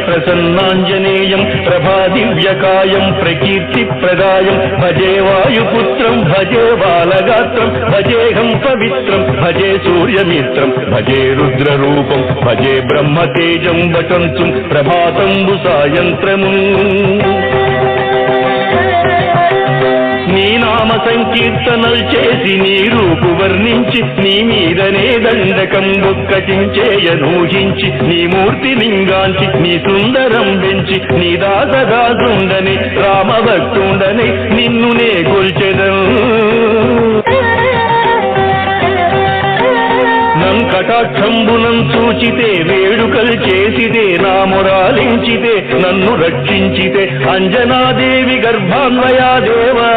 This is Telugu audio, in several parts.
ప్రసన్నాంజనేయం ప్రభాదివ్యకాయం ప్రకీర్తిప్రదాయం భజే వాయుపుత్రం భజే బాలగాత్రం భజేహం పవిత్రం భజే సూర్యమిత్రం భజే రుద్రరూపం భజే బ్రహ్మతేజం వటంతు ప్రభాతంబు సాయంత్రము నీ నామ సంకీర్తనలు చేసి నీ రూపు వర్ణించి నీ మీదనే దండకం ఒక్కటించేయనూహించి నీ మూర్తి లింగాంచి నీ సుందరం పెంచి నీ దాసదాసుండని రామభక్తుండని నిన్ను నే కొల్చెదం కటాక్షంబునం చూచితే వేడుకలు చేసితే నా మురాలించితే నన్ను రక్షించితే అంజనాదేవి గర్భాన్వయాదేవా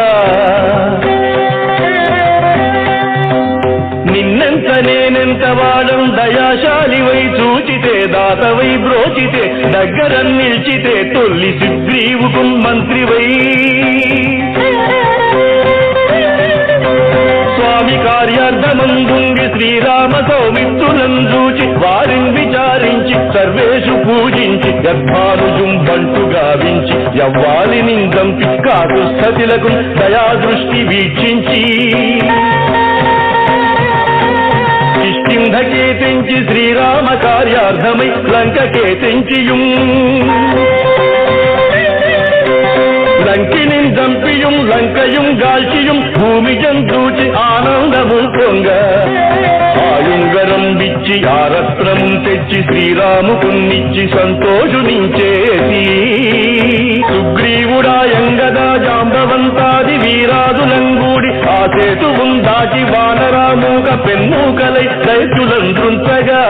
నిన్నెంత నేనెంత వాడం దయాశాలివై చూచితే దాతవై బ్రోచితే దగ్గర నిల్చితే తొల్లి సుగ్రీవుకు మంత్రివై స్వామి కార్యార్థమందుండి శ్రీరామ సౌమిత్రులను చూచి వారిని విచారించి సర్వేషు పూజించి గర్భానుజుంబంటు గావించి యవ్వాలిని దంపి కాకుస్థతిలకు దయాదృష్టి వీక్షించి కిష్కింధకే తెంచి శ్రీరామ కార్యార్థమై లంకకే తెంచియుం లంకిని దంపియుం లంకయుం గాల్చియుం భూమి జంతూచి ఆనందము పొంగ ఆయుంగరం విచ్చి ఆరత్నము తెచ్చి శ్రీరాముకున్నిచ్చి సంతోషునించేసి సుగ్రీవుడాయంగదా జాంబవంతాది వీరాదులంగూడి ఆ సేతువుం దాటి వానరామూక పెన్నూకలై దైత్యులందృంచగా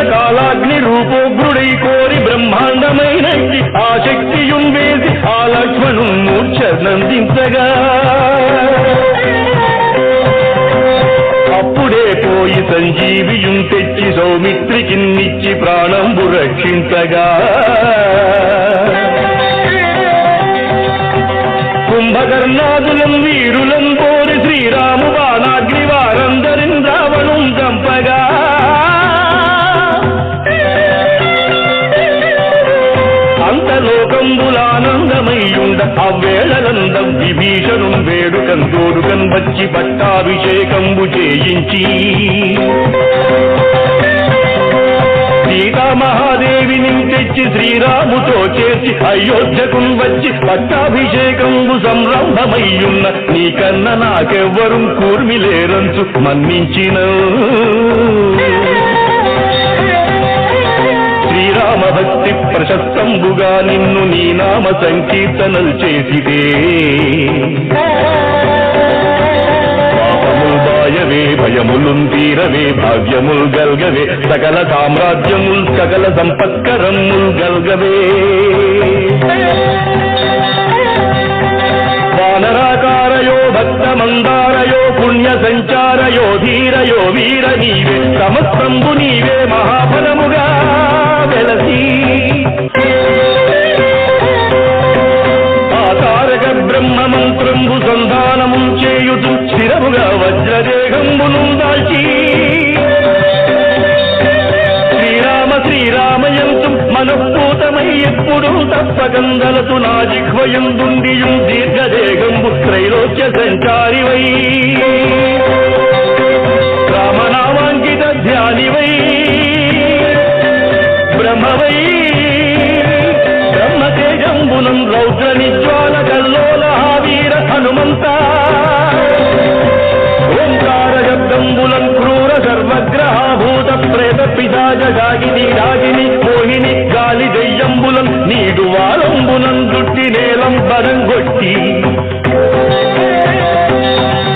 కాలాగ్ని రూపోగ్రుడై కోరి బ్రహ్మాండమైన ఆ శక్తియుం వేసి ఆ లక్ష్మణు మూర్ఛ నందించగా అప్పుడే పోయి సంజీవియుం తెచ్చి సౌమిత్రికిన్నిచ్చి ప్రాణంబు రక్షించగా కుంభకర్ణాదులం వీరులం కోరి శ్రీరాము బాణాగ్ని వారందరిని రావణుం చంపగా అంతలోకంబులానందమయ్యుండ అవ్వేళలందం విభీషణుం వేడుకం తోడుకం వచ్చి పట్టాభిషేకంబు చేయించి సీతామహాదేవిని తెచ్చి శ్రీరాముతో చేసి అయోధ్యకు వచ్చి పట్టాభిషేకంబు సంరంభమయ్యున్న నీకన్న నాకెవ్వరు కూర్మిలేరంచు మన్నించిన శ్రీరామభక్తి ప్రశస్తంబుగా నిన్ను నీ నామ సంకీర్తనలు చేసిదే పాపముల్ బాయవే భయములుం తీరవే భాగ్యముల్ గల్గవే సకల సామ్రాజ్యముల్ సకల సంపత్కరముల్ గల్గవే వానరాకారయో భక్తమందారయో పుణ్య సంచారయో ధీరయో వీర నీవే సమస్తంబు నీవే మహాఫలముగా వెలసి ఆ తారక బ్రహ్మ మంత్రంబు సంధానము చేయుతు స్థిరముగా వజ్రదేహంబును దాల్చి శ్రీరామ శ్రీరామయంతు మనఃపూతమై ఎప్పుడు తప్పకందలతు నా జిహ్వయందుండియుం దీర్ఘదేహంబు త్రైలోక్య సంచారివై రామనామాంకిత ధ్యానివై బ్రహ్మవై బ్రహ్మతేజంబునం రౌద్ర నిజ్వాల కల్లోల వీర హనుమంత ఓంకార శబ్దంబులం క్రూర సర్వగ్రహాభూత ప్రేత పిశాచ గాగిని రాగిని మోహిని గాలి దెయ్యంబులం నీడు వారంబునం దుట్టి నేలం పదంగొట్టి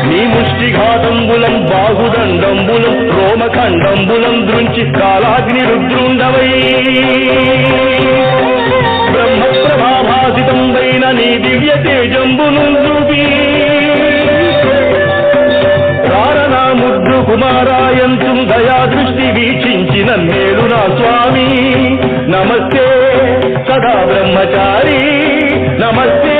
నీ ముష్టిఘాతంబులం బాహుదండంబులం రోమఖండంబులం దృంచి కాలాగ్ని రుద్రుండవై బ్రహ్మప్రభాభాసితం వైన నీ దివ్య తేజంబును చూపి కారణముద్రు కుమారాయంతు దయాదృష్టి వీక్షించిన నేడు నా స్వామి నమస్తే సదా బ్రహ్మచారి నమస్తే